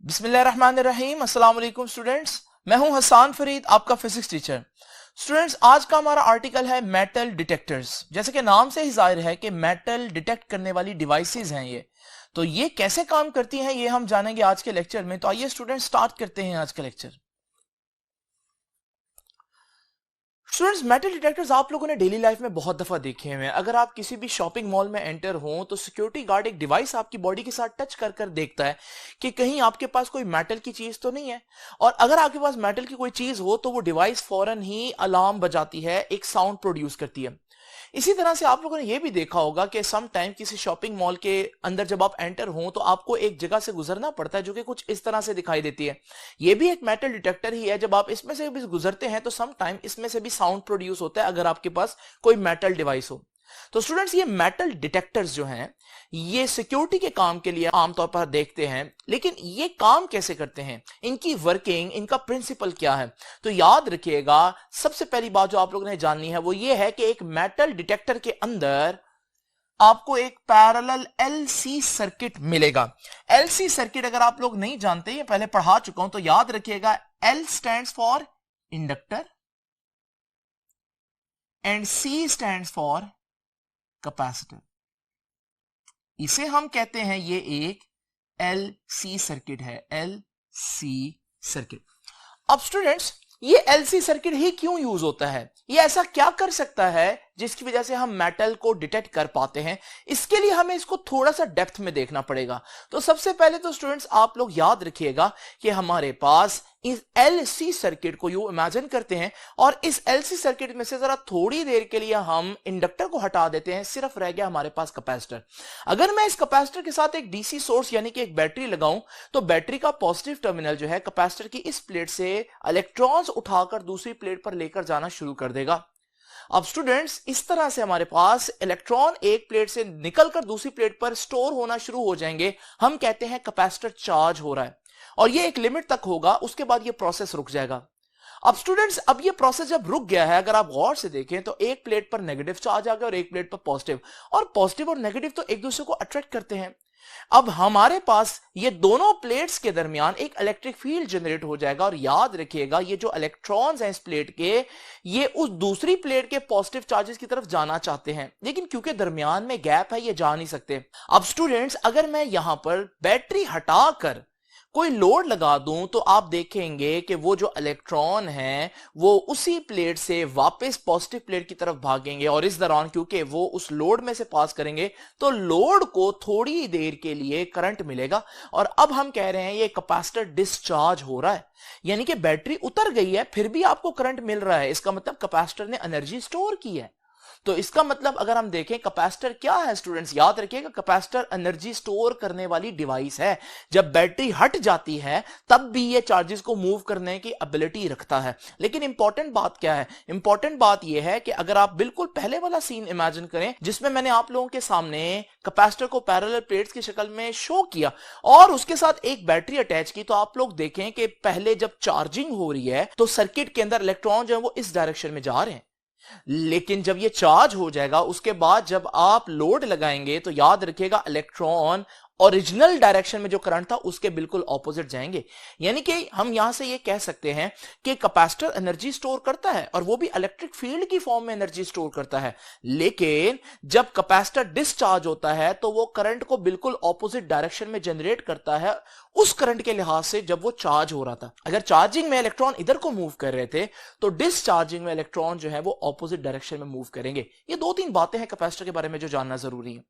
बिस्मिल्लाहिर्रहमानिर्रहीम। अस्सलाम वालेकुम स्टूडेंट्स, मैं हूं हसान फरीद, आपका फिजिक्स टीचर। स्टूडेंट्स, आज का हमारा आर्टिकल है मेटल डिटेक्टर्स। जैसे कि नाम से ही जाहिर है कि मेटल डिटेक्ट करने वाली डिवाइसेस हैं ये। तो ये कैसे काम करती हैं ये हम जानेंगे आज के लेक्चर में। तो आइए स्टूडेंट्स स्टार्ट करते हैं आज का लेक्चर। स्टूडेंट्स, मेटल डिटेक्टर्स आप लोगों ने डेली लाइफ में बहुत दफा देखे हैं। अगर आप किसी भी शॉपिंग मॉल में एंटर हो तो सिक्योरिटी गार्ड एक डिवाइस आपकी बॉडी के साथ टच कर कर देखता है कि कहीं आपके पास कोई मेटल की चीज तो नहीं है। और अगर आपके पास मेटल की कोई चीज हो तो वो डिवाइस फौरन ही अलार्म बजाती है, एक साउंड प्रोड्यूस करती है। इसी तरह से आप लोगों ने यह भी देखा होगा कि सम टाइम किसी शॉपिंग मॉल के अंदर जब आप एंटर हो तो आपको एक जगह से गुजरना पड़ता है जो कि कुछ इस तरह से दिखाई देती है। यह भी एक मेटल डिटेक्टर ही है। जब आप इसमें से भी गुजरते हैं तो सम टाइम इसमें से भी साउंड प्रोड्यूस होता है अगर आपके पास कोई मेटल डिवाइस हो। तो स्टूडेंट्स, ये मेटल डिटेक्टर्स जो हैं ये सिक्योरिटी के काम के लिए आमतौर पर देखते हैं, लेकिन ये काम कैसे करते हैं, इनकी वर्किंग, इनका प्रिंसिपल क्या है। तो याद रखिएगा, सबसे पहली बात जो आप लोगों ने जाननी है वो ये है कि एक मेटल डिटेक्टर के अंदर आपको एक पैरेलल एलसी सर्किट मिलेगा। एलसी सर्किट अगर आप लोग नहीं जानते, ये पहले पढ़ा चुका हूं, तो याद रखिएगा L stands for inductor and C stands for capacitor. इसे हम कहते हैं ये एक एलसी सर्किट है, एलसी सर्किट। अब स्टूडेंट्स, ये एलसी सर्किट ही क्यों यूज होता है, ये ऐसा क्या कर सकता है जिसकी वजह से हम मेटल को डिटेक्ट कर पाते हैं। इसके लिए हमें इसको थोड़ा सा डेप्थ में देखना पड़ेगा। तो सबसे पहले तो स्टूडेंट्स आप लोग याद रखिएगा कि हमारे पास इस एलसी सर्किट को यूं इमेजिन करते हैं और इस एलसी सर्किट में से जरा थोड़ी देर के लिए हम इंडक्टर को हटा देते हैं, सिर्फ रह गया हमारे पास कैपेसिटर। अगर मैं इस कैपेसिटर के साथ एक डीसी सोर्स यानी कि एक बैटरी लगाऊं तो बैटरी का पॉजिटिव टर्मिनल जो है कैपेसिटर की इस प्लेट से इलेक्ट्रॉन्स उठाकर दूसरी प्लेट पर लेकर जाना शुरू कर देगा। अब स्टूडेंट्स, इस तरह से हमारे पास इलेक्ट्रॉन एक प्लेट से निकलकर दूसरी प्लेट पर स्टोर होना शुरू हो जाएंगे। हम कहते हैं कैपेसिटर चार्ज हो रहा है और ये एक लिमिट तक होगा, उसके बाद ये प्रोसेस रुक जाएगा। अब स्टूडेंट्स, अब ये प्रोसेस जब रुक गया है, अगर आप गौर से देखें तो एक प्लेट पर नेगेटिव चार्ज आ गया और एक प्लेट पर पॉजिटिव, और पॉजिटिव और नेगेटिव तो एक दूसरे को अट्रैक्ट करते हैं। अब हमारे पास ये दोनों प्लेट्स के दरमियान एक इलेक्ट्रिक फील्ड जनरेट हो जाएगा और याद रखिएगा ये जो इलेक्ट्रॉन्स हैं इस प्लेट के, ये उस दूसरी प्लेट के पॉजिटिव चार्जेस की तरफ जाना चाहते हैं, लेकिन क्योंकि दरमियान में गैप है ये जा नहीं सकते। अब स्टूडेंट्स, अगर मैं यहां पर बैटरी हटाकर कोई लोड लगा दूं तो आप देखेंगे कि वो जो इलेक्ट्रॉन है वो उसी प्लेट से वापस पॉजिटिव प्लेट की तरफ भागेंगे और इस दौरान क्योंकि वो उस लोड में से पास करेंगे तो लोड को थोड़ी देर के लिए करंट मिलेगा। और अब हम कह रहे हैं ये कैपेसिटर डिस्चार्ज हो रहा है, यानी कि बैटरी उतर गई है फिर भी आपको करंट मिल रहा है। इसका मतलब कैपेसिटर ने एनर्जी स्टोर की है। तो इसका मतलब अगर हम देखें कैपेसिटर क्या है स्टूडेंट्स, याद रखिएगा कैपेसिटर एनर्जी स्टोर करने वाली डिवाइस है। जब बैटरी हट जाती है तब भी ये चार्जेस को मूव करने की एबिलिटी रखता है। लेकिन इंपॉर्टेंट बात क्या है, इंपॉर्टेंट बात यह है कि अगर आप बिल्कुल पहले वाला सीन इमेजिन करें जिसमें मैंने आप लोगों के सामने कैपेसिटर को पैरेलल प्लेट्स की शक्ल में शो किया और उसके साथ एक बैटरी अटैच की, तो आप लोग देखें कि पहले जब चार्जिंग हो रही है तो सर्किट के अंदर इलेक्ट्रॉन जो है वो इस डायरेक्शन में जा रहे हैं, लेकिन जब ये चार्ज हो जाएगा उसके बाद जब आप लोड लगाएंगे तो याद रखिएगा इलेक्ट्रॉन ओरिजिनल डायरेक्शन में जो करंट था उसके बिल्कुल ऑपोजिट जाएंगे। यानी कि हम यहां से ये कह सकते हैं कि कैपेसिटर एनर्जी स्टोर करता है और वो भी इलेक्ट्रिक फील्ड की फॉर्म में एनर्जी स्टोर करता है, लेकिन जब कैपेसिटर डिस्चार्ज होता है तो वो करंट को बिल्कुल ऑपोजिट डायरेक्शन में जनरेट करता है उस करंट के लिहाज से जब वो चार्ज हो रहा था। अगर चार्जिंग में इलेक्ट्रॉन इधर को मूव कर रहे थे तो डिस्चार्जिंग में इलेक्ट्रॉन जो है वो ऑपोजिट डायरेक्शन में मूव करेंगे। ये दो तीन बातें हैं कैपेसिटर के बारे में जो जानना जरूरी है।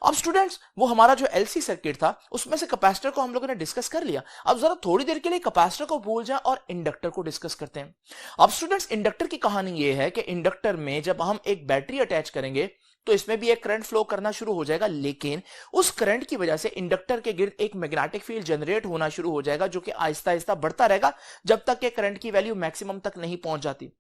अब स्टूडेंट्स, वो हमारा जो एलसी सर्किट था उसमें से कैपेसिटर को हम लोगों ने डिस्कस कर लिया। अब जरा थोड़ी देर के लिए कैपेसिटर को भूल जाएं और इंडक्टर को डिस्कस करते हैं। अब स्टूडेंट्स, इंडक्टर की कहानी यह है कि इंडक्टर में जब हम एक बैटरी अटैच करेंगे तो इसमें भी एक करंट फ्लो करना शुरू हो जाएगा, लेकिन उस करंट की वजह से इंडक्टर के गिर्द एक मैग्नेटिक फील्ड जनरेट होना शुरू हो जाएगा जो कि आहिस्ता आहिस्ता बढ़ता रहेगा जब तक कि करंट की वैल्यू मैक्सिमम तक नहीं पहुंच जाती।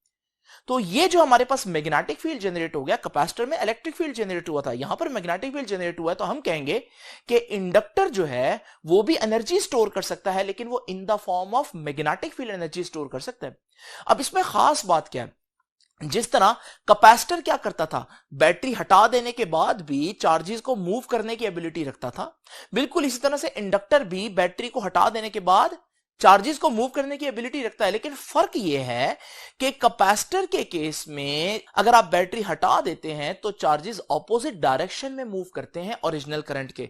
तो ये जो हमारे पास मैग्नेटिक फील्ड जनरेट हो गया, कैपेसिटर में इलेक्ट्रिक फील्ड जनरेट हुआ था, यहां पर मैग्नेटिक फील्ड जनरेट हुआ है, तो हम कहेंगे कि इंडक्टर जो है वो भी एनर्जी स्टोर कर सकता है, लेकिन वो in the form of magnetic field energy store कर सकता है। अब इसमें खास बात क्या है, जिस तरह कैपेसिटर क्या करता था, बैटरी हटा देने के बाद भी चार्जेस को मूव करने की एबिलिटी रखता था, बिल्कुल इसी तरह से इंडक्टर भी बैटरी को हटा देने के बाद चार्जेस को मूव करने की एबिलिटी रखता है। लेकिन फर्क यह है कि कैपेसिटर के केस में अगर आप बैटरी हटा देते हैं तो चार्जेस ऑपोजिट डायरेक्शन में मूव करते हैं ओरिजिनल करंट के।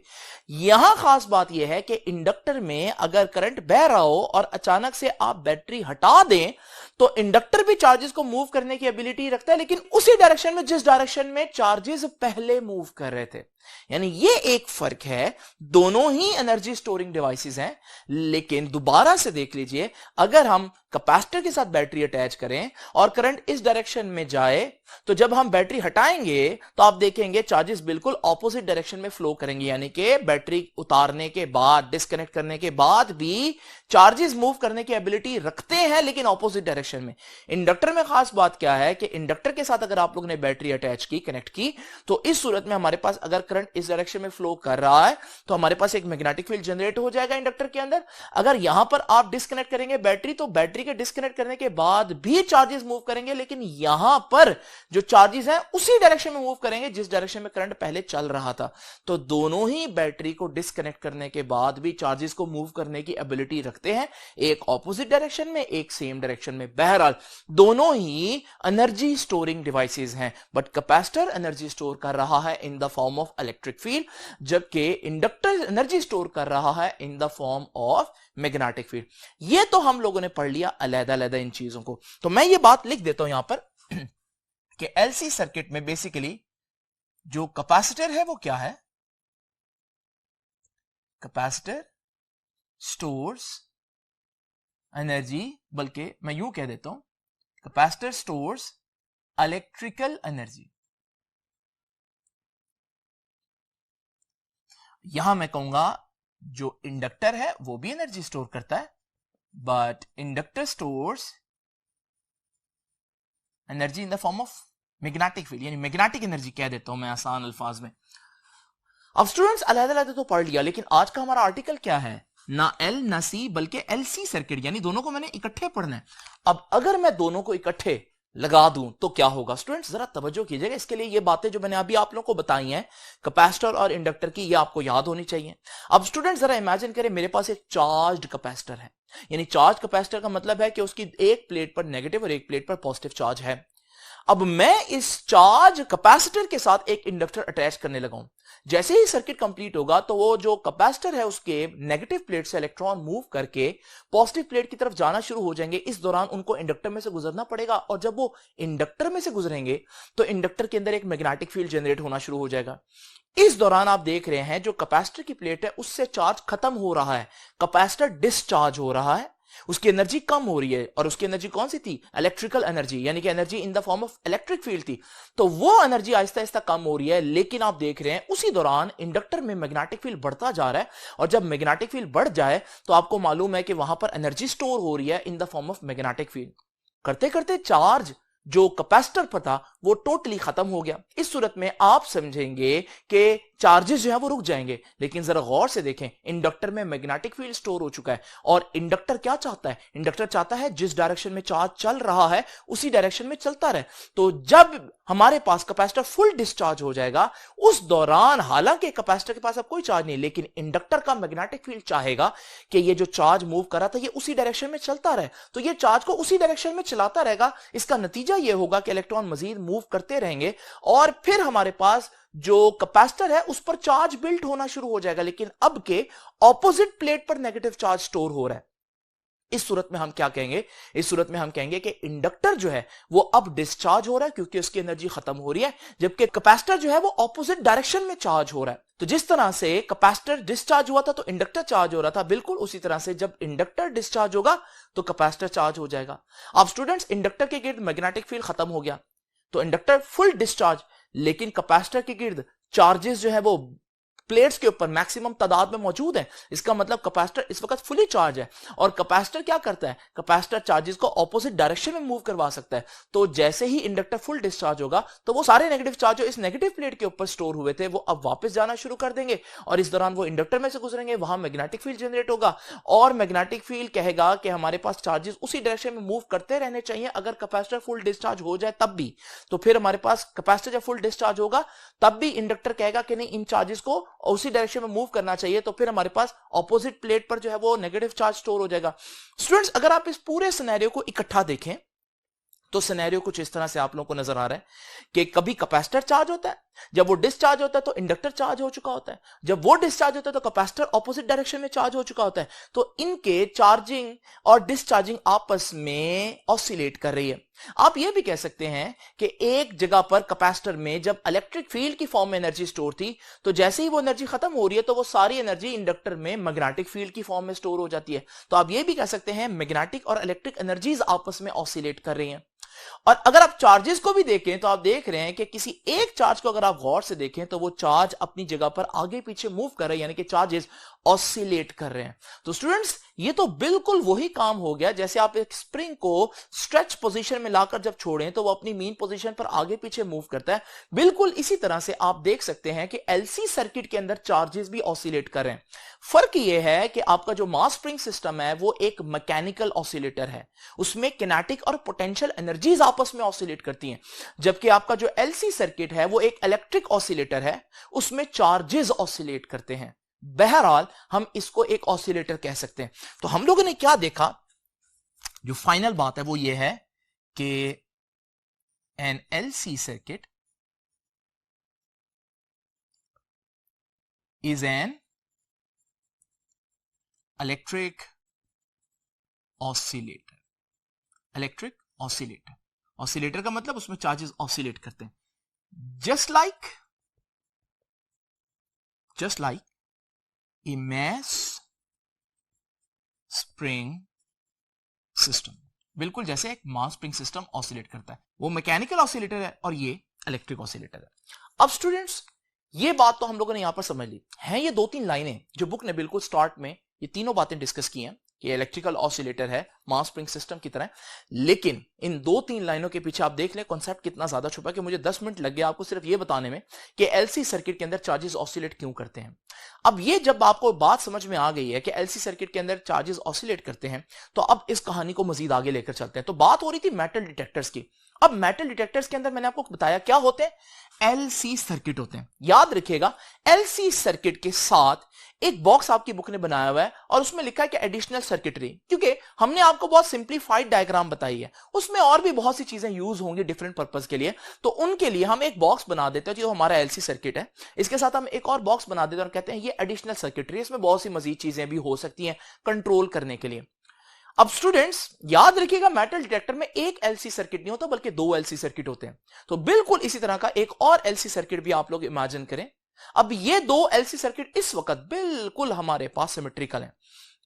यहां खास बात यह है कि इंडक्टर में अगर करंट बह रहा हो और अचानक से आप बैटरी हटा दें तो इंडक्टर भी चार्जेस को मूव करने की एबिलिटी रखता है, लेकिन उसी डायरेक्शन में जिस डायरेक्शन में चार्जेस पहले मूव कर रहे थे। यानी ये एक फर्क है। दोनों ही एनर्जी स्टोरिंग डिवाइसेस हैं, लेकिन दोबारा से देख लीजिए, अगर हम कैपेसिटर के साथ बैटरी अटैच करें और करंट इस डायरेक्शन में जाए तो जब हम बैटरी हटाएंगे तो आप देखेंगे चार्जेस बिल्कुल ऑपोजिट डायरेक्शन में फ्लो करेंगे। यानी कि बैटरी उतारने के बाद, डिस्कनेक्ट करने के बाद भी चार्जेस मूव करने की एबिलिटी रखते हैं, लेकिन ऑपोजिट डायरेक्शन में। इंडक्टर में खास बात क्या है कि इंडक्टर के साथ अगर आप लोग ने बैटरी अटैच की, कनेक्ट की, तो इस सूरत में हमारे पास अगर करंट इस डायरेक्शन में फ्लो कर रहा है तो हमारे पास एक मैग्नेटिक फील्ड जनरेट हो जाएगा इंडक्टर के अंदर। अगर यहां पर आप डिस्कनेक्ट करेंगे बैटरी, तो बैटरी के डिस्कनेक्ट करने के बाद भी चार्जेस मूव करेंगे, लेकिन यहां पर जो चार्जेस हैं उसी डायरेक्शन में मूव करेंगे जिस डायरेक्शन में करंट पहले चल रहा था। तो दोनों ही बैटरी को डिस्कनेक्ट करने के बाद भी चार्जेस को मूव करने की एबिलिटी रखते हैं, एक ऑपोजिट डायरेक्शन में, एक सेम डायरेक्शन में। बहरहाल दोनों ही एनर्जी स्टोरिंग डिवाइसेस हैं, बट कैपेसिटर एनर्जी स्टोर कर रहा है in the form of electric field, जबकि इंडक्टर एनर्जी स्टोर कर रहा है in the form of magnetic field. ये तो हम लोगों ने पढ़ लिया अलग-अलग इन चीजों को। तो मैं ये बात लिख देता हूं यहां पर कि एलसी सर्किट में बेसिकली जो कैपेसिटर है वो क्या है? कैपेसिटर स्टोर्स एनर्जी, बल्कि मैं यूं कह देता हूं, कैपेसिटर स्टोर्स इलेक्ट्रिकल एनर्जी। यहां मैं कहूंगा जो इंडक्टर है वो भी एनर्जी स्टोर करता है, but inductor stores energy in the form of magnetic field, यानी मैग्नेटिक एनर्जी कह देता हूं मैं आसान अल्फाज में। अब स्टूडेंट्स अलग-अलग तो पढ़ लिया, लेकिन आज का हमारा आर्टिकल क्या है? ना एल ना सी बल्कि एलसी सर्किट, यानी दोनों को मैंने इकट्ठे पढ़ना है। अब अगर मैं दोनों को इकट्ठे लगा दूं तो क्या होगा? स्टूडेंट्स जरा तवज्जो कीजिएगा, इसके लिए ये बातें जो मैंने अभी आप लोगों को बताई हैं कैपेसिटर और इंडक्टर की, ये आपको याद होनी चाहिए। अब स्टूडेंट्स जरा इमेजिन करें मेरे पास एक चार्ज्ड कैपेसिटर है, यानी चार्ज कैपेसिटर का मतलब है कि उसकी एक प्लेट पर नेगेटिव और एक प्लेट पर पॉजिटिव चार्ज है। अब मैं इस चार्ज कैपेसिटर के साथ एक इंडक्टर अटैच करने लगा हूं। जैसे ही सर्किट कंप्लीट होगा तो वो जो कैपेसिटर है उसके नेगेटिव प्लेट से इलेक्ट्रॉन मूव करके पॉजिटिव प्लेट की तरफ जाना शुरू हो जाएंगे। इस दौरान उनको इंडक्टर में से गुजरना पड़ेगा, और जब वो इंडक्टर में से गुजरेंगे तो इंडक्टर के अंदर एक मैग्नेटिक फील्ड जनरेट होना शुरू हो जाएगा। इस दौरान आप देख रहे हैं जो कैपेसिटर की प्लेट है उससे चार्ज खत्म हो रहा है, कैपेसिटर डिस्चार्ज हो रहा है, उसकी एनर्जी कम हो रही है, और उसकी एनर्जी कौन सी थी? इलेक्ट्रिकल एनर्जी, यानी कि energy in the form of electric field थी। तो वो एनर्जी आहिस्ता आहिस्ता कम हो रही है, लेकिन आप देख रहे हैं उसी दौरान इंडक्टर में मैग्नेटिक फील्ड बढ़ता जा रहा है, और जब मैग्नेटिक फील्ड बढ़ जाए तो आपको मालूम है कि वहां पर एनर्जी स्टोर हो रही है in the form of magnetic field. करते करते चार्ज जो कैपेसिटर पर था वो टोटली खत्म हो गया। इस सूरत में आप समझेंगे कि चार्जेस जो है वो रुक जाएंगे, लेकिन जरा गौर से देखें, इंडक्टर में मैग्नेटिक फील्ड स्टोर हो चुका है, और इंडक्टर क्या चाहता है? इंडक्टर चाहता है जिस डायरेक्शन में चार्ज चल रहा है उसी डायरेक्शन में चलता रहे। तो जब हमारे पास कैपेसिटर फुल डिस्चार्ज हो जाएगा उस दौरान, हालांकि कैपेसिटर के पास अब कोई चार्ज नहीं, लेकिन इंडक्टर का मैग्नेटिक फील्ड चाहेगा कि ये जो चार्ज मूव कर रहा था ये उसी डायरेक्शन में चलता रहे, तो ये चार्ज को उसी डायरेक्शन में चलाता रहेगा। इसका नतीजा ये होगा कि इलेक्ट्रॉन मजीद मूव करते रहेंगे, और फिर हमारे पास जो कैपेसिटर है उस पर चार्ज बिल्ट होना शुरू हो जाएगा, लेकिन अब के ऑपोजिट प्लेट पर नेगेटिव चार्ज स्टोर हो रहा है। इस सूरत में हम क्या कहेंगे? इस सूरत में हम कहेंगे कि इंडक्टर जो है वो अब डिस्चार्ज हो रहा है क्योंकि उसकी एनर्जी खत्म हो रही है, जबकि कैपेसिटर जो है वो ऑपोजिट डायरेक्शन में चार्ज हो रहा है। तो जिस तरह से कैपेसिटर डिस्चार्ज हुआ था तो इंडक्टर चार्ज हो रहा था, बिल्कुल उसी तरह से जब इंडक्टर डिस्चार्ज होगा तो कैपेसिटर चार्ज हो जाएगा। अब स्टूडेंट्स इंडक्टर के गिर्द मैग्नेटिक फील्ड खत्म हो गया तो इंडक्टर फुल डिस्चार्ज, लेकिन कैपेसिटर के गिर्द चार्जेस जो है वो प्लेट्स के ऊपर मैक्सिमम तादाद में मौजूद है। इसका मतलब कैपेसिटर इस वक्त फुली चार्ज है। और कैपेसिटर क्या करता है, कैपेसिटर चार्जेस को ऑपोजिट डायरेक्शन में मूव करवा सकता है। तो जैसे ही इंडक्टर फुल डिस्चार्ज होगा तो वो सारे नेगेटिव चार्ज जो इस नेगेटिव प्लेट के ऊपर स्टोर हुए थे वो अब वापस जाना शुरू कर देंगे और इस दौरान वो इंडक्टर में से गुजरेंगे, वहां मैग्नेटिक फील्ड जनरेट होगा और मैग्नेटिक फील्ड कहेगा कि हमारे पास चार्जेस उसी डायरेक्शन में मूव करते रहने चाहिए। अगर कैपेसिटर फुल डिस्चार्ज हो जाए तब भी, तो फिर हमारे पास कैपेसिटर जब फुल डिस्चार्ज होगा तब भी इंडक्टर कहेगा कि नहीं, इन चार्जेस को उसी डायरेक्शन में मूव करना चाहिए। तो फिर हमारे पास ऑपोजिट प्लेट पर जो है वो नेगेटिव चार्ज स्टोर हो जाएगा। स्टूडेंट्स, अगर आप इस पूरे सिनेरियो को इकट्ठा देखें तो सिनेरियो कुछ इस तरह से आप लोगों को नजर आ रहा है कि कभी कैपेसिटर चार्ज होता है, जब वो डिस्चार्ज होता है तो इंडक्टर चार्ज हो चुका होता है, जब वो डिस्चार्ज होता है तो कैपेसिटर ऑपोजिट डायरेक्शन में चार्ज हो चुका होता है। तो इनके चार्जिंग और डिस्चार्जिंग आपस में ऑसिलेट कर रही है। आप ये भी कह सकते हैं कि एक जगह पर कैपेसिटर में जब इलेक्ट्रिक फील्ड की फॉर्म में एनर्जी स्टोर थी, तो जैसे ही वो एनर्जी खत्म हो रही है तो वो सारी एनर्जी इंडक्टर में मैग्नेटिक फील्ड की फॉर्म में स्टोर हो जाती है। तो आप ये भी कह सकते हैं मैग्नेटिक और इलेक्ट्रिक एनर्जीज आपस में ऑसिलेट कर रही हैं। और अगर आप चार्जेस को भी देखें तो आप देख रहे हैं कि किसी एक चार्ज को अगर आप गौर से देखें तो वो चार्ज अपनी जगह पर आगे पीछे मूव कर रहे हैं, यानी कि चार्जेस ऑसिलेट कर रहे हैं। तो स्टूडेंट्स, ये तो बिल्कुल वही काम हो गया जैसे आप एक स्प्रिंग को स्ट्रेच पोजीशन में लाकर जब छोड़ें तो वो अपनी मीन पोजीशन पर आगे पीछे मूव करता है। बिल्कुल इसी तरह से आप देख सकते हैं कि एलसी सर्किट के अंदर चार्जेस भी ऑसिलेट कर रहे हैं। फर्क यह है कि आपका जो मास स्प्रिंग सिस्टम है वो एक मैकेनिकल ऑसिलेटर है, उसमें किनेटिक और पोटेंशियल एनर्जीज आपस में ऑसिलेट करती हैं, जबकि आपका जो एलसी सर्किट है वो एक इलेक्ट्रिक ऑसिलेटर है, उसमें चार्जेस ऑसिलेट करते हैं। बहरहाल हम इसको एक ऑसिलेटर कह सकते हैं। तो हम लोगों ने क्या देखा, जो फाइनल बात है वो ये है कि an LC circuit is an electric oscillator. Electric oscillator, oscillator का मतलब उसमें चार्जेस ऑसिलेट करते हैं, just like a mass spring system। बिल्कुल जैसे एक मास स्प्रिंग सिस्टम ऑसिलेट करता है, वो मैकेनिकल ऑसिलेटर है और ये इलेक्ट्रिक ऑसिलेटर है। अब स्टूडेंट्स, ये बात तो हम लोगों ने यहां पर समझ ली है। ये दो तीन लाइनें जो बुक ने बिल्कुल स्टार्ट में ये तीनों बातें डिस्कस की हैं कि इलेक्ट्रिकल ऑसिलेटर है मास स्प्रिंग सिस्टम की तरह, लेकिन इन दो तीन लाइनों के पीछे आप देख लें कॉन्सेप्ट कितना ज्यादा छुपा है कि मुझे 10 मिनट लग गया आपको सिर्फ ये बताने में कि एलसी सर्किट के अंदर चार्जेस ऑसिलेट क्यों करते हैं। अब ये जब आपको बात समझ में आ गई है कि एलसी सर्किट के अंदर चार्जेस ऑसिलेट करते हैं, तो अब इस कहानी को मजीद आगे लेकर चलते हैं। तो बात हो रही थी मेटल डिटेक्टर्स की। अब मेटल डिटेक्टर्स के अंदर मैंने आपको बताया क्या होते हैं, एलसी सर्किट होते हैं। याद रखिएगा, एलसी सर्किट के साथ एक बॉक्स आपकी बुक ने बनाया हुआ है और उसमें लिखा है कि एडिशनल सर्किटरी, क्योंकि हमने आपको बहुत सिंप्लीफाइड डायग्राम बताई है, उसमें और भी बहुत सी चीजें यूज होंगी डिफरेंट पर्पस के लिए। तो उनके लिए हम एक बॉक्स बना देते हैं जो हमारा एलसी सर्किट है, इसके साथ हम एक और बॉक्स बना देते हैं और कहते हैं ये एडिशनल सर्किटरी, इसमें बहुत सी मजीद चीजें भी हो सकती हैं कंट्रोल करने के लिए। अब स्टूडेंट्स याद रखिएगा, मेटल डिटेक्टर में एक एलसी सर्किट नहीं होता बल्कि दो एलसी सर्किट होते हैं। तो बिल्कुल इसी तरह का एक और एलसी सर्किट भी आप लोग इमेजिन करें। अब ये दो एलसी सर्किट इस वक्त बिल्कुल हमारे पास सिमेट्रिकल हैं।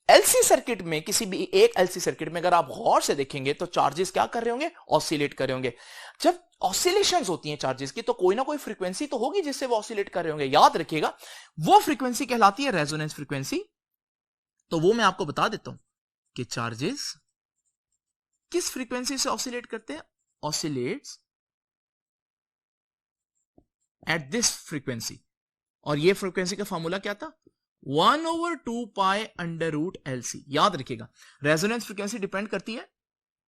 एलसी सर्किट में, किसी भी एक एलसी सर्किट में अगर आप गौर से देखेंगे तो चार्जेस क्या कर रहे होंगे, ऑसिलेट कर रहे होंगे। जब ऑसिलेशंस होती हैं चार्जेस की तो कोई ना कोई फ्रीक्वेंसी तो होगी जिससे वो ऑसिलेट कर रहे होंगे। याद रखिएगा, वो फ्रीक्वेंसी कहलाती है रेजोनेंस फ्रीक्वेंसी। तो वो मैं आपको बता देता हूं कि चार्जेस किस फ्रीक्वेंसी से ऑसिलेट करते हैं, ऑसिलेट्स एट दिस फ्रीक्वेंसी। और ये फ्रीक्वेंसी का फॉर्मूला क्या था, 1/2 पाई अंडर रूट एलसी। याद रखिएगा, रेजोनेंस फ्रीक्वेंसी डिपेंड करती है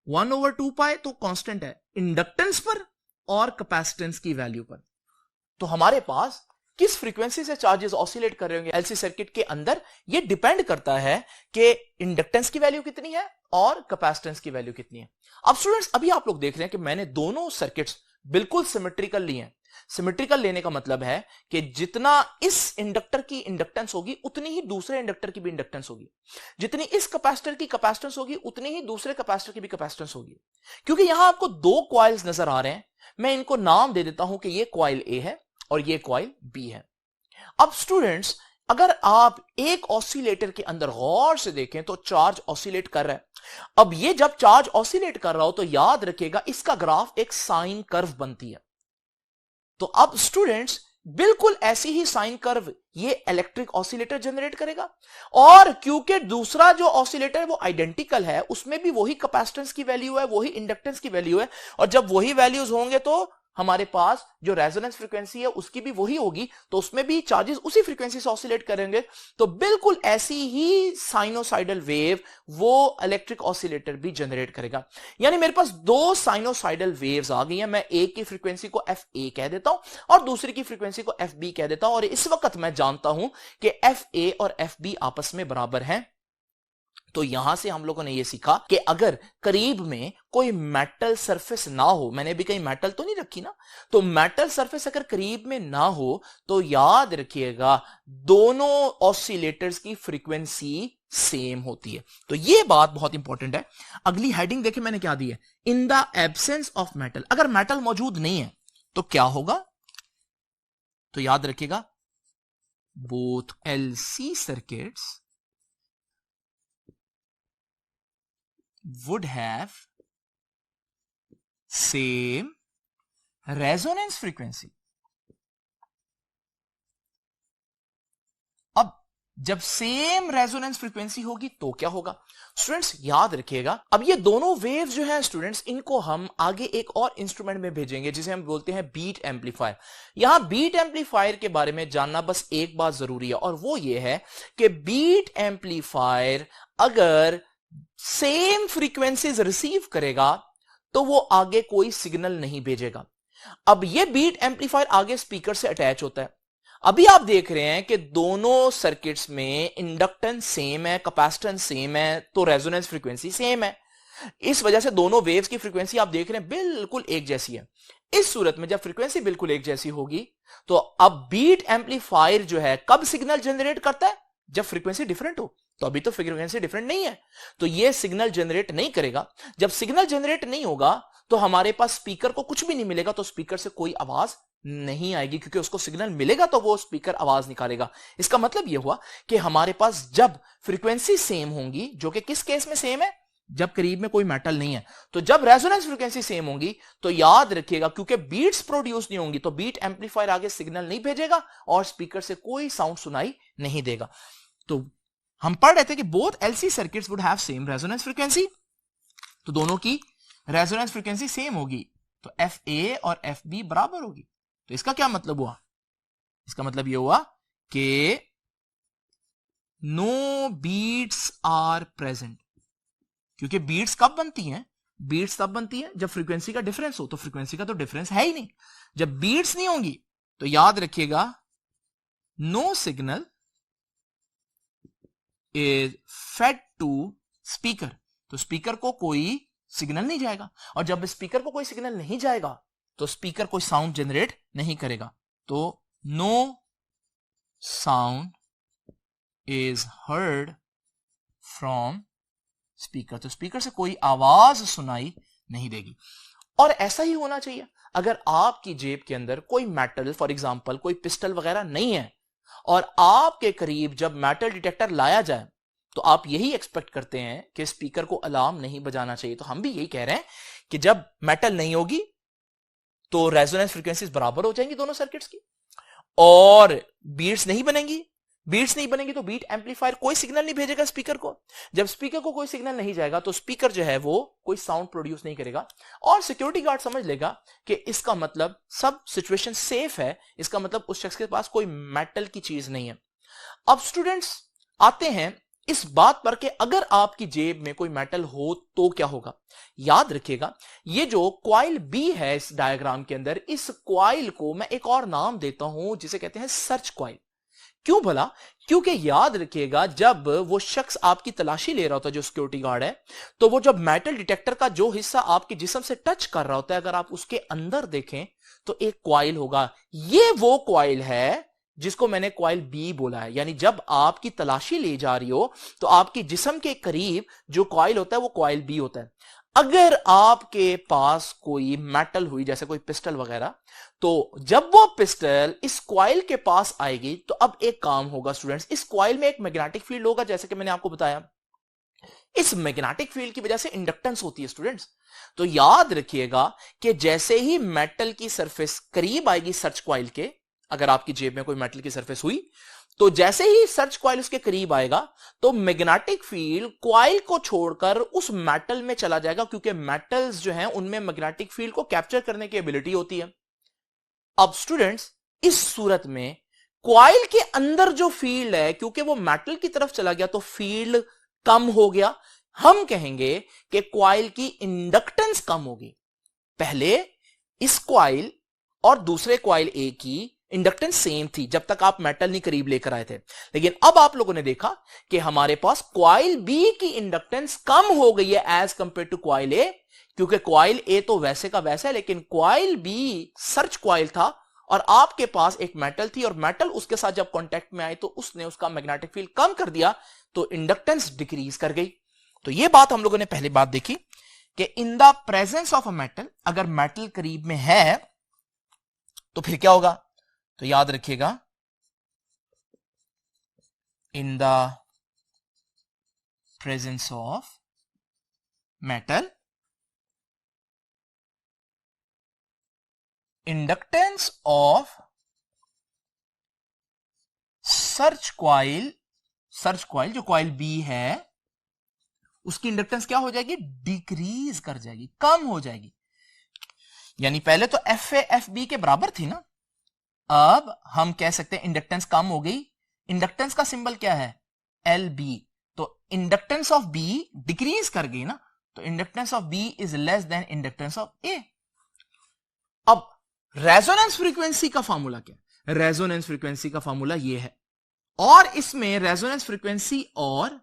1/2 पाई तो कांस्टेंट है इंडक्टेंस पर और कैपेसिटेंस की वैल्यू पर। तो हमारे पास किस फ्रीक्वेंसी से चार्जेस ऑसिलेट कर रहे होंगे एलसी सर्किट के अंदर, ये डिपेंड करता है कि इंडक्टेंस की वैल्यू कितनी है और कैपेसिटेंस की वैल्यू कितनी है। अब स्टूडेंट्स, अभी आप लोग देख रहे हैं कि मैंने दोनों सर्किट्स बिल्कुल सिमेट्रिकल लिए हैं। सिमेट्रिकल लेने का मतलब है कि जितना इस इंडक्टर की इंडक्टेंस होगी उतनी ही दूसरे इंडक्टर की भी इंडक्टेंस होगी, जितनी इस कैपेसिटर की कैपेसिटेंस होगी उतनी ही दूसरे कैपेसिटर की भी कैपेसिटेंस होगी। क्योंकि यहां आपको दो कॉइल्स नजर आ रहे हैं, मैं इनको नाम दे देता हूं कि ये कॉइल ए है और ये कॉइल बी है। अब स्टूडेंट्स, अगर आप एक ऑसिलेटर के अंदर गौर से देखें तो चार्ज ऑसिलेट कर रहा है। अब ये जब चार्ज ऑसिलेट कर रहा हो तो याद रखिएगा इसका ग्राफ एक साइन कर्व बनती है। तो अब स्टूडेंट्स, बिल्कुल ऐसी ही साइन कर्व ये इलेक्ट्रिक ऑसिलेटर जनरेट करेगा। और क्योंकि दूसरा जो ऑसिलेटर है वो आइडेंटिकल है, उसमें भी वही कैपेसिटेंस की वैल्यू है, वही इंडक्टेंस की वैल्यू है, और जब वही वैल्यूज होंगे तो हमारे पास जो रेजोनेंस फ्रीक्वेंसी है उसकी भी वही होगी, तो उसमें भी चार्जेस उसी फ्रीक्वेंसी से ऑसिलेट करेंगे। तो बिल्कुल ऐसी ही साइनोसाइडल वेव वो इलेक्ट्रिक ऑसिलेटर भी जनरेट करेगा। यानी मेरे पास दो साइनोसाइडल वेव्स आ गई हैं, मैं एक की फ्रीक्वेंसी को एफ ए कह देता हूं और दूसरी की फ्रीक्वेंसी को एफ बी कह देता हूं, और इस वक्त मैं जानता हूं कि एफ ए और एफ बी आपस में बराबर हैं। तो यहां से हम लोगों ने यह सीखा कि अगर करीब में कोई मेटल सरफेस ना हो, मैंने भी कहीं मेटल तो नहीं रखी ना, तो मेटल सरफेस अगर करीब में ना हो तो याद रखिएगा दोनों ऑसिलेटर्स की फ्रीक्वेंसी सेम होती है। तो यह बात बहुत इंपॉर्टेंट है। अगली हेडिंग देखें मैंने क्या दी है, in the absence of metal. अगर मेटल मौजूद नहीं है तो क्या होगा, तो याद रखिएगा both LC circuits would have same resonance frequency। अब जब सेम रेजोनेंस फ्रीक्वेंसी होगी तो क्या होगा स्टूडेंट्स, याद रखिएगा। अब ये दोनों वेव्स जो है स्टूडेंट्स, इनको हम आगे एक और इंस्ट्रूमेंट में भेजेंगे जिसे हम बोलते हैं बीट एम्पलीफायर। यहां बीट एम्पलीफायर के बारे में जानना बस एक बात जरूरी है, और वो ये है कि बीट एम्पलीफायर अगर सेम फ्रीक्वेंसीज रिसीव करेगा तो वो आगे कोई सिग्नल नहीं भेजेगा। अब ये बीट एम्पलीफायर आगे स्पीकर से अटैच होता है। अभी आप देख रहे हैं कि दोनों सर्किट्स में इंडक्टेंस सेम है, कैपेसिटेंस सेम है, तो रेजोनेंस फ्रीक्वेंसी सेम है। इस वजह से दोनों वेव्स की फ्रीक्वेंसी आप देख रहे हैं बिल्कुल एक जैसी है। इस सूरत में जब फ्रीक्वेंसी बिल्कुल एक जैसी होगी तो अब बीट एम्पलीफायर जो है कब सिग्नल जनरेट करता है, जब फ्रीक्वेंसी डिफरेंट हो। तो अभी तो फ्रीक्वेंसी डिफरेंट नहीं है तो ये सिग्नल जनरेट नहीं करेगा। जब सिग्नल जनरेट नहीं होगा तो हमारे पास स्पीकर को कुछ भी नहीं मिलेगा, तो स्पीकर से कोई आवाज नहीं आएगी, क्योंकि उसको सिग्नल मिलेगा तो वो स्पीकर आवाज निकालेगा। इसका मतलब यह हुआ कि हमारे पास जब फ्रीक्वेंसी सेम होंगी, जो कि किस केस में सेम है, जब करीब में कोई मेटल नहीं है, तो जब रेजोनेंस फ्रीक्वेंसी सेम होंगी तो याद रखिएगा क्योंकि बीट्स प्रोड्यूस नहीं होंगी तो बीट एम्पलीफायर आगे सिग्नल नहीं भेजेगा और स्पीकर से कोई साउंड सुनाई नहीं देगा। तो हम पढ़ रहे थे कि both LC circuits would have same resonance frequency, तो दोनों की रेजोनेंस फ्रीक्वेंसी सेम होगी, तो एफ ए और एफ बी बराबर होगी। तो इसका क्या मतलब हुआ, इसका मतलब यह हुआ कि नो बीट्स आर प्रेजेंट, क्योंकि बीट्स कब बनती हैं, बीट्स तब बनती है जब फ्रीक्वेंसी का डिफरेंस हो, तो फ्रीक्वेंसी का तो डिफरेंस है ही नहीं। जब बीट्स नहीं होंगी तो याद रखिएगा no signal is fed to speaker, तो स्पीकर को कोई सिग्नल नहीं जाएगा, और जब स्पीकर को कोई सिग्नल नहीं जाएगा तो स्पीकर कोई साउंड जनरेट नहीं करेगा। तो no sound is heard from speaker, तो स्पीकर से कोई आवाज सुनाई नहीं देगी। और ऐसा ही होना चाहिए। अगर आपकी जेब के अंदर कोई मेटल, फॉर एग्जांपल कोई पिस्टल वगैरह नहीं है, और आपके करीब जब मेटल डिटेक्टर लाया जाए तो आप यही एक्सपेक्ट करते हैं कि स्पीकर को अलार्म नहीं बजाना चाहिए। तो हम भी यही कह रहे हैं कि जब मेटल नहीं होगी तो रेजोनेंस फ्रीक्वेंसीज बराबर हो जाएंगी दोनों सर्किट्स की, और बीट्स नहीं बनेंगी। बीट्स नहीं बनेंगी तो बीट एम्पलीफायर कोई सिग्नल नहीं भेजेगा स्पीकर को। जब स्पीकर को कोई सिग्नल नहीं जाएगा तो स्पीकर जो है वो कोई साउंड प्रोड्यूस नहीं करेगा, और सिक्योरिटी गार्ड समझ लेगा कि इसका मतलब सब सिचुएशन सेफ है, इसका मतलब उस शख्स के पास कोई मेटल की चीज नहीं है। अब स्टूडेंट्स आते हैं इस बात पर कि अगर आपकी जेब में कोई मेटल हो तो क्या होगा। याद रखिएगा ये जो क्वाइल बी है इस डायग्राम के अंदर, इस क्वाइल को मैं एक और नाम देता हूं जिसे कहते हैं सर्च क्वाइल। क्यों भला, क्योंकि याद रखिएगा जब वो शख्स आपकी तलाशी ले रहा होता है, जो सिक्योरिटी गार्ड है, तो वो जब मेटल डिटेक्टर का जो हिस्सा आपके जिस्म से टच कर रहा होता है, अगर आप उसके अंदर देखें तो एक क्वाइल होगा। ये वो क्वाइल है जिसको मैंने क्वाइल बी बोला है। यानी जब आपकी तलाशी ली जा रही हो तो आपकी जिस्म के करीब जो क्वाइल होता है वो क्वाइल बी होता है। अगर आपके पास कोई मेटल हुई जैसे कोई पिस्टल वगैरह, तो जब वो पिस्टल इस क्वाइल के पास आएगी तो अब एक काम होगा स्टूडेंट्स, इस क्वाइल में एक मैग्नेटिक फील्ड होगा जैसे कि मैंने आपको बताया। इस मैग्नेटिक फील्ड की वजह से इंडक्टेंस होती है स्टूडेंट्स। तो याद रखिएगा कि जैसे ही मेटल की सरफेस करीब आएगी सर्च क्वाइल के, अगर आपकी जेब में कोई मेटल की सरफेस हुई तो जैसे ही सर्च कॉइल उसके करीब आएगा तो मैग्नेटिक फील्ड कॉइल को छोड़कर उस मेटल में चला जाएगा, क्योंकि मेटल्स जो हैं उनमें मैग्नेटिक फील्ड को कैप्चर करने की एबिलिटी होती है। अब स्टूडेंट्स, इस सूरत में कॉइल के अंदर जो फील्ड है, क्योंकि वो मेटल की तरफ चला गया तो फील्ड कम हो गया। हम कहेंगे कि कॉइल की इंडक्टेंस कम होगी। पहले इस कॉइल और दूसरे कॉइल ए की इंडक्टेंस सेम थी जब तक आप मेटल नहीं करीब लेकर आए थे, लेकिन अब आप लोगों ने देखा कि हमारे पास कॉइल बी की इंडक्टेंस कम हो गई है एज कंपेयर टू कॉइल ए, क्योंकि कॉइल ए तो वैसे का वैसा है, लेकिन कॉइल बी सर्च कॉइल था और आपके पास एक मेटल थी और मेटल उसके साथ जब कांटेक्ट में आई तो उसने उसका मैग्नेटिक फील्ड कम कर दिया, तो इंडक्टेंस डिक्रीज कर गई। तो यह बात हम लोगों ने पहली बात देखी कि in the presence of a metal, अगर मेटल करीब में है तो फिर क्या होगा, तो याद रखिएगा in the presence of metal inductance of search coil जो कॉइल बी है उसकी इंडक्टेंस क्या हो जाएगी, डिक्रीज कर जाएगी, कम हो जाएगी। यानी पहले तो एफ ए एफ बी के बराबर थी ना, अब हम कह सकते हैं इंडक्टेंस कम हो गई। इंडक्टेंस का सिंबल क्या है, एल बी, तो इंडक्टेंस ऑफ बी डिक्रीज कर गई ना, तो inductance of B is less than inductance of A. अब रेजोनेंस फ्रीक्वेंसी का फॉर्मूला क्या है, रेजोनेंस फ्रीक्वेंसी का फॉर्मूला ये है, और इसमें रेजोनेंस फ्रीक्वेंसी और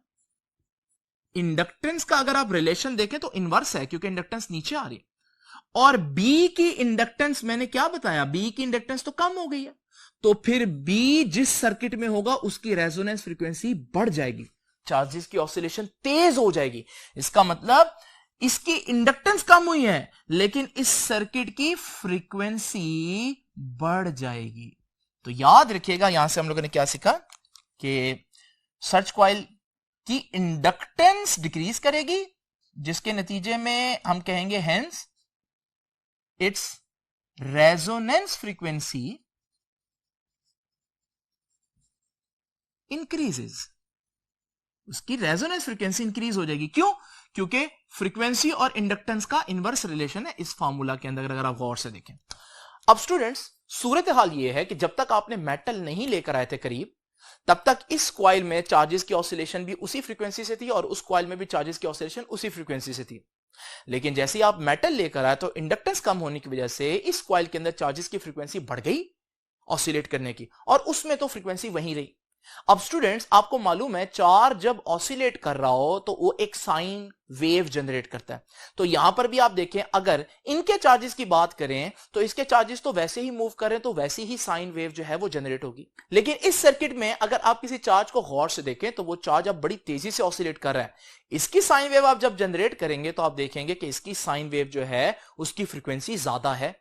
इंडक्टेंस का अगर आप रिलेशन देखें तो इनवर्स है, क्योंकि इंडक्टेंस नीचे आ रही है और बी की इंडक्टेंस मैंने क्या बताया, बी की इंडक्टेंस तो कम हो गई है, तो फिर बी जिस सर्किट में होगा उसकी रेजोनेंस फ्रीक्वेंसी बढ़ जाएगी, चार्जेस की ऑसिलेशन तेज हो जाएगी। इसका मतलब इसकी इंडक्टेंस कम हुई है लेकिन इस सर्किट की फ्रीक्वेंसी बढ़ जाएगी। तो याद रखिएगा, यहां से हम लोगों ने क्या सीखा कि सर्च कॉइल की इंडक्टेंस डिक्रीज करेगी, जिसके नतीजे में हम कहेंगे hence it's resonance frequency increases, उसकी रेजोनेंस फ्रीक्वेंसी इंक्रीज हो जाएगी। क्यों, क्योंकि फ्रीक्वेंसी और इंडक्टेंस का इनवर्स रिलेशन है इस फार्मूला के अंदर, अगर आप गौर से देखें। अब स्टूडेंट्स, सूरत हाल यह है कि जब तक आपने मेटल नहीं लेकर आए थे करीब, तब तक इस कॉइल में चार्जेस की ऑसिलेशन भी उसी फ्रीक्वेंसी से थी और उस कॉइल में भी चार्जेस की ऑसिलेशन उसी फ्रीक्वेंसी से थी। लेकिन जैसे ही आप मेटल लेकर आए तो इंडक्टेंस कम होने की वजह से इस कॉइल के अंदर चार्जेस की फ्रीक्वेंसी बढ़ गई ऑसिलेट करने की, और उसमें तो फ्रीक्वेंसी वहीं रही। अब स्टूडेंट्स, आपको मालूम है चार्ज जब ऑसिलेट कर रहा हो तो वो एक साइन वेव जनरेट करता है। तो यहां पर भी आप देखें, अगर इनके चार्जेस की बात करें तो इसके चार्जेस तो वैसे ही मूव करें तो वैसी ही साइन वेव जो है वो जनरेट होगी। लेकिन इस सर्किट में अगर आप किसी चार्ज को गौर से देखें तो वो चार्ज अब बड़ी तेजी से ऑसिलेट कर रहा है। इसकी साइन वेव आप जब जनरेट करेंगे तो आप देखेंगे कि इसकी साइन वेव जो है उसकी फ्रीक्वेंसी ज्यादा है।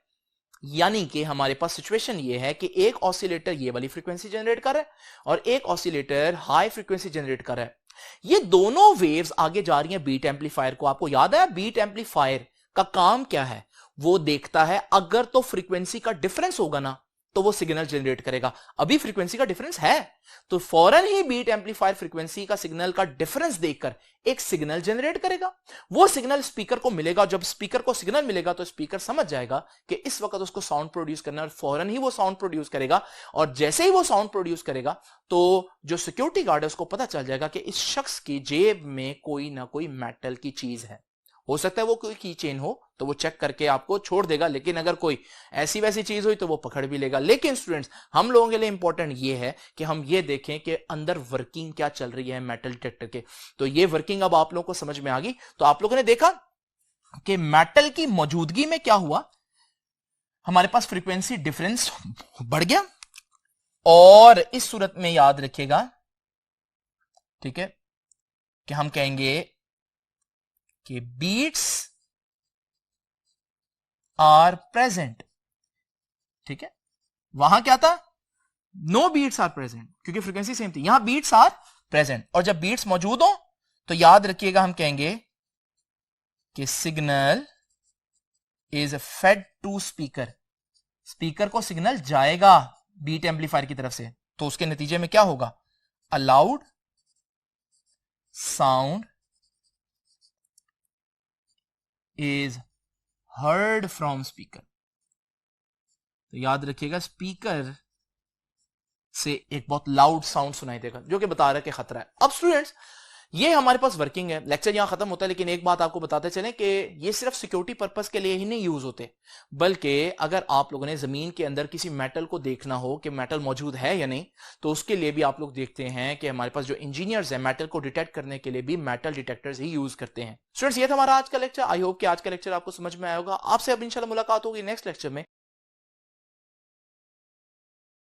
यानी कि हमारे पास सिचुएशन ये है कि एक ऑसिलेटर ये वाली फ्रीक्वेंसी जनरेट कर रहा है और एक ऑसिलेटर हाई फ्रीक्वेंसी जनरेट कर रहा है। ये दोनों वेव्स आगे जा रही हैं बीट एम्पलीफायर को। आपको याद है बीट एम्पलीफायर का काम क्या है, वो देखता है अगर तो फ्रीक्वेंसी का डिफरेंस होगा ना तो वो सिग्नल जनरेट करेगा। अभी फ्रीक्वेंसी का डिफरेंस है तो फौरन ही बीट एम्पलीफायर फ्रीक्वेंसी का सिग्नल का डिफरेंस देखकर एक सिग्नल जनरेट करेगा। वो सिग्नल स्पीकर को मिलेगा, जब स्पीकर को सिग्नल मिलेगा तो स्पीकर समझ जाएगा कि इस वक्त उसको साउंड प्रोड्यूस करना है और फौरन ही वो साउंड प्रोड्यूस करेगा। और जैसे ही वो साउंड प्रोड्यूस करेगा तो जो सिक्योरिटी गार्ड है उसको पता चल जाएगा कि इस शख्स की जेब में कोई ना कोई मेटल की चीज है। हो सकता है वो कोई की चेन हो तो वो चेक करके आपको छोड़ देगा, लेकिन अगर कोई ऐसी वैसी चीज हुई तो वो पकड़ भी लेगा। लेकिन स्टूडेंट्स, हम लोगों के लिए इंपॉर्टेंट ये है कि हम ये देखें कि अंदर वर्किंग क्या चल रही है मेटल डिटेक्टर के। तो ये वर्किंग अब आप लोगों को समझ में आ गई। तो आप लोगों ने देखा कि मेटल की मौजूदगी में क्या हुआ, हमारे पास फ्रीक्वेंसी डिफरेंस बढ़ गया। और इस सूरत में याद रखिएगा, ठीक है, कि हम कहेंगे कि बीट्स आर प्रेजेंट। ठीक है, वहां क्या था, नो बीट्स आर प्रेजेंट, क्योंकि फ्रीक्वेंसी सेम थी। यहां बीट्स आर प्रेजेंट, और जब बीट्स मौजूद हो तो याद रखिएगा हम कहेंगे कि signal is fed to speaker, speaker को सिग्नल जाएगा। बीट एम्पलीफायर की तरफ से, तो उसके नतीजे में क्या होगा, a loud sound is heard from speaker. तो याद रखिएगा, स्पीकर से एक बहुत लाउड साउंड सुनाई देगा, जो कि बता रहा है कि खतरा है। अब स्टूडेंट्स, ये हमारे पास वर्किंग है, लेक्चर यहां खत्म होता है, लेकिन एक बात आपको बताते चलें कि ये सिर्फ सिक्योरिटी पर्पस के लिए ही नहीं यूज होते, बल्कि अगर आप लोगों ने जमीन के अंदर किसी मेटल को देखना हो कि मेटल मौजूद है या नहीं, तो उसके लिए भी आप लोग देखते हैं कि हमारे पास जो इंजीनियर्स हैं मेटल को डिटेक्ट करने के लिए भी मेटल डिटेक्टर्स ही यूज करते हैं। स्टूडेंट्स, ये था हमारा आज का लेक्चर। आई होप कि आज का लेक्चर आपको समझ में आया होगा। आपसे अब इंशाल्लाह मुलाकात होगी नेक्स्ट लेक्चर में।